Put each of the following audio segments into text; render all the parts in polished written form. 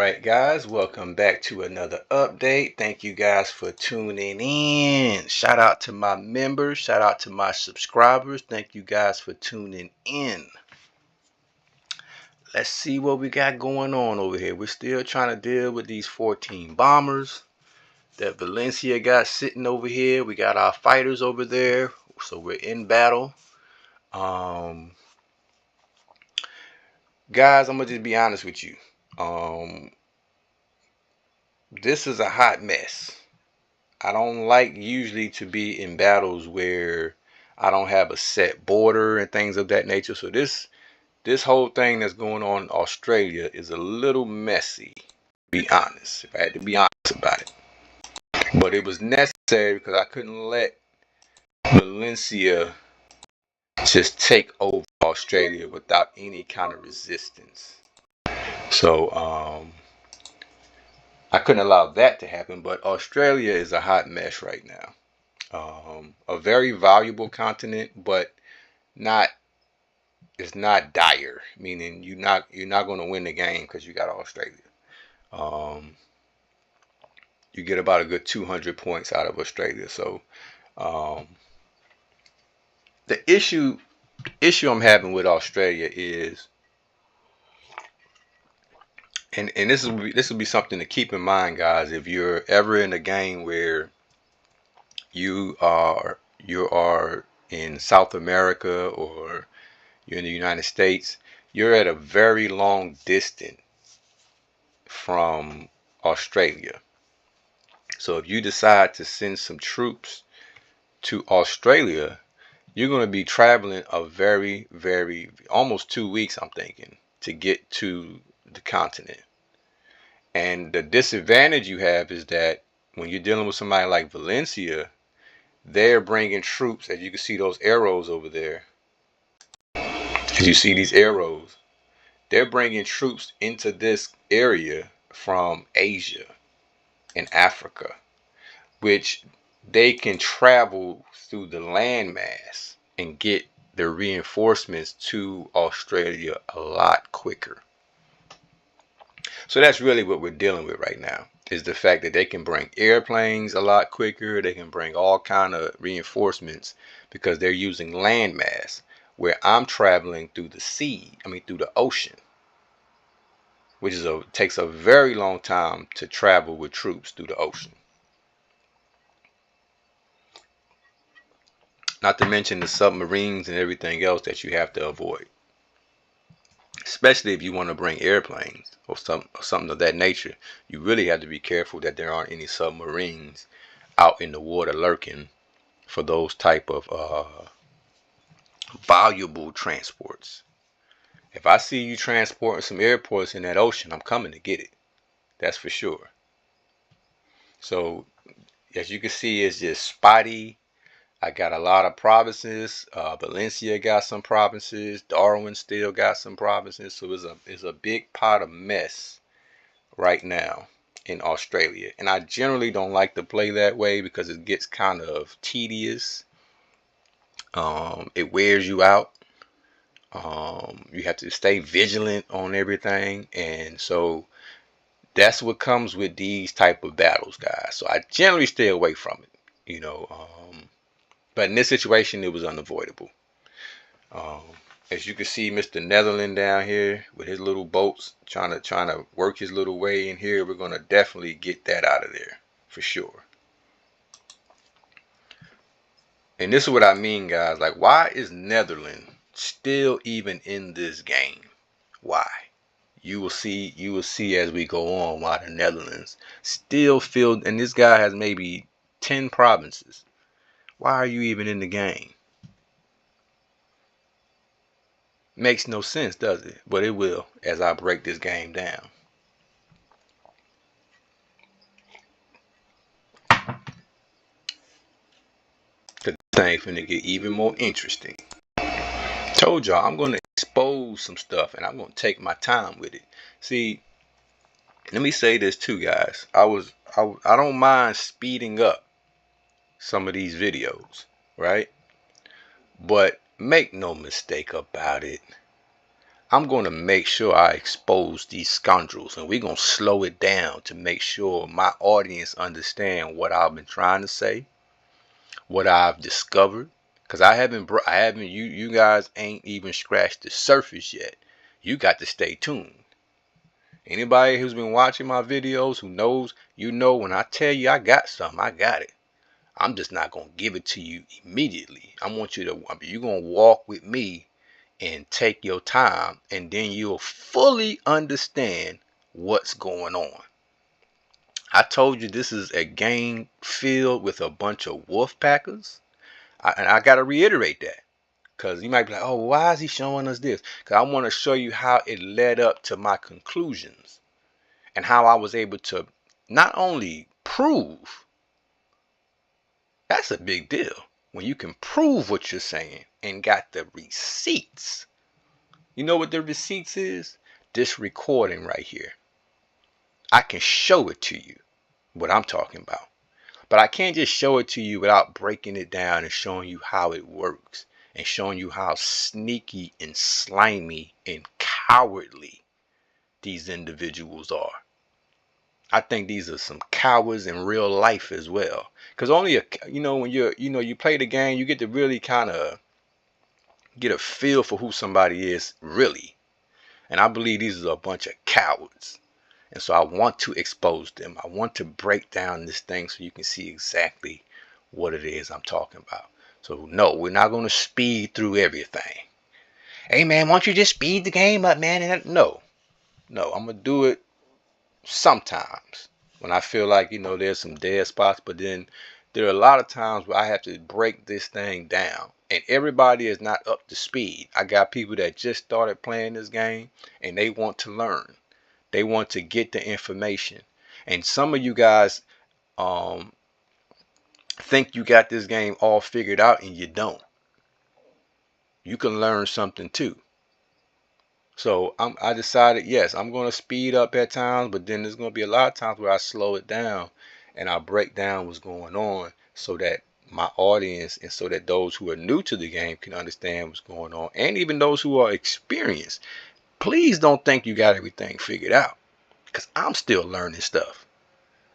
Alright guys, welcome back to another update. Thank you guys for tuning in. Shout out to my members, shout out to my subscribers. Thank you guys for tuning in. Let's see what we got going on over here. We're still trying to deal with these 14 bombers that Valencia got sitting over here. We got our fighters over there, so we're in battle. Guys, I'm gonna just be honest with you. This is a hot mess. I don't like usually to be in battles where I don't have a set border and things of that nature. So this whole thing that's going on in Australia is a little messy, to be honest. If I had to be honest about it. But it was necessary because I couldn't let Valencia just take over Australia without any kind of resistance. So I couldn't allow that to happen. But Australia is a hot mess right now. A very valuable continent, but it's not dire. Meaning you're not going to win the game because you got Australia. You get about a good 200 points out of Australia. So the issue I'm having with Australia is, and this will be something to keep in mind, guys. If you're ever in a game where you are in South America or you're in the United States, you're at a very long distance from Australia. So if you decide to send some troops to Australia, you're going to be traveling a very, almost 2 weeks, I'm thinking, to get to the continent. And the disadvantage you have is that when you're dealing with somebody like Valencia, they're bringing troops, as you can see those arrows over there. As you see these arrows, they're bringing troops into this area from Asia and Africa, which they can travel through the landmass and get their reinforcements to Australia a lot quicker. So that's really what we're dealing with right now, is the fact that they can bring airplanes a lot quicker. They can bring all kind of reinforcements because they're using landmass, where I'm traveling through the sea, through the ocean, which takes a very long time to travel with troops through the ocean. Not to mention the submarines and everything else that you have to avoid. Especially if you want to bring airplanes or something of that nature. You really have to be careful that there aren't any submarines out in the water lurking for those type of valuable transports. If I see you transporting some airports in that ocean, I'm coming to get it. That's for sure. So as you can see, it's just spotty. I got a lot of provinces. Valencia got some provinces. Darwin still got some provinces. So it's a big pot of mess right now in Australia. And I generally don't like to play that way because it gets kind of tedious. It wears you out. You have to stay vigilant on everything. And so that's what comes with these type of battles, guys. So I generally stay away from it, but in this situation, it was unavoidable. As you can see, Mr. Netherland down here with his little boats trying to work his little way in here. We're going to definitely get that out of there for sure. And this is what I mean, guys. Like, why is Netherlands still even in this game? Why? You will see as we go on why the Netherlands still feel, and this guy has maybe 10 provinces. Why are you even in the game? Makes no sense, does it? But it will as I break this game down. This thing's finna get even more interesting. Told y'all I'm gonna expose some stuff and I'm gonna take my time with it. See, let me say this too, guys. I don't mind speeding up some of these videos, right? But make no mistake about it, I'm going to make sure I expose these scoundrels, and we're going to slow it down to make sure my audience understand what I've been trying to say, what I've discovered. Because you guys ain't even scratched the surface yet. You got to stay tuned. Anybody who's been watching my videos who knows, when I tell you I got something, I got it. I'm just not going to give it to you immediately. You're going to walk with me and take your time, and then you'll fully understand what's going on. I told you this is a game filled with a bunch of wolf packers. And I got to reiterate that, because you might be like, oh, why is he showing us this? Because I want to show you how it led up to my conclusions and how I was able to not only prove, that's a big deal, when you can prove what you're saying and got the receipts. You know what the receipts is? This recording right here. I can show it to you, what I'm talking about. But I can't just show it to you without breaking it down and showing you how it works, and showing you how sneaky and slimy and cowardly these individuals are. I think these are some cowards in real life as well. Because when you play the game, you get to really kind of get a feel for who somebody is really. And I believe these are a bunch of cowards. And so I want to expose them. I want to break down this thing so you can see exactly what it is I'm talking about. So no, we're not going to speed through everything. Hey man, why don't you just speed the game up, man? No, I'm going to do it sometimes when I feel like, there's some dead spots. But then there are a lot of times where I have to break this thing down. And everybody is not up to speed. I got people that just started playing this game and they want to learn. They want to get the information. And some of you guys think you got this game all figured out, and you don't. You can learn something too. So I decided, yes, I'm going to speed up at times, but then there's going to be a lot of times where I slow it down and I break down what's going on, so that my audience and so that those who are new to the game can understand what's going on. And even those who are experienced, please don't think you got everything figured out, because I'm still learning stuff.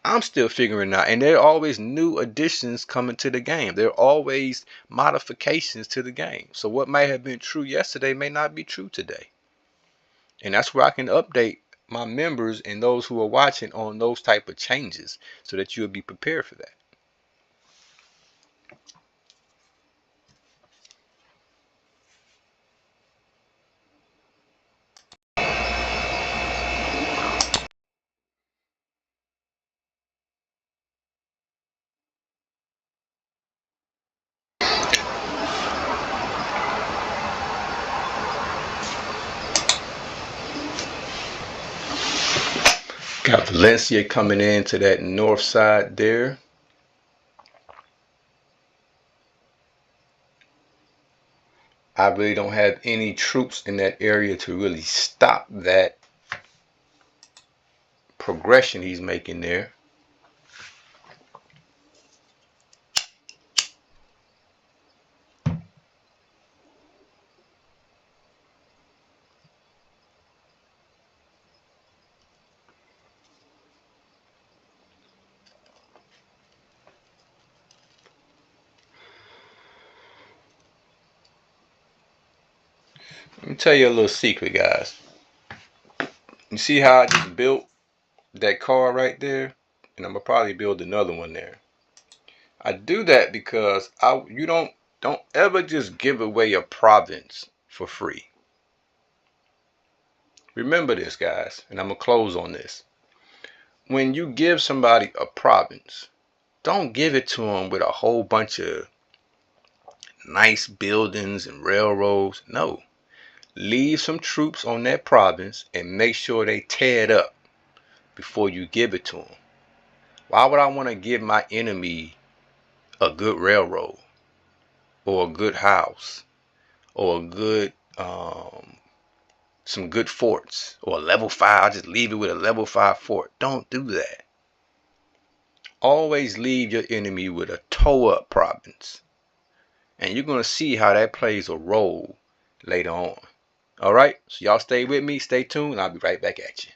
I'm still figuring out, and there are always new additions coming to the game. There are always modifications to the game. So what might have been true yesterday may not be true today. And that's where I can update my members and those who are watching on those type of changes, so that you'll be prepared for that. Got Valencia coming in to that north side there. I really don't have any troops in that area to really stop that progression he's making there. Let me tell you a little secret, guys. You see how I just built that car right there? And I'm gonna probably build another one there. I do that because you don't ever just give away a province for free. Remember this, guys, and I'm gonna close on this. When you give somebody a province, don't give it to them with a whole bunch of nice buildings and railroads. No. Leave some troops on that province and make sure they tear it up before you give it to them. Why would I want to give my enemy a good railroad, or a good house, or a good some good forts, or a level 5? I'll just leave it with a level 5 fort. Don't do that. Always leave your enemy with a toe up province, and you're going to see how that plays a role later on. All right. So y'all stay with me. Stay tuned. I'll be right back at you.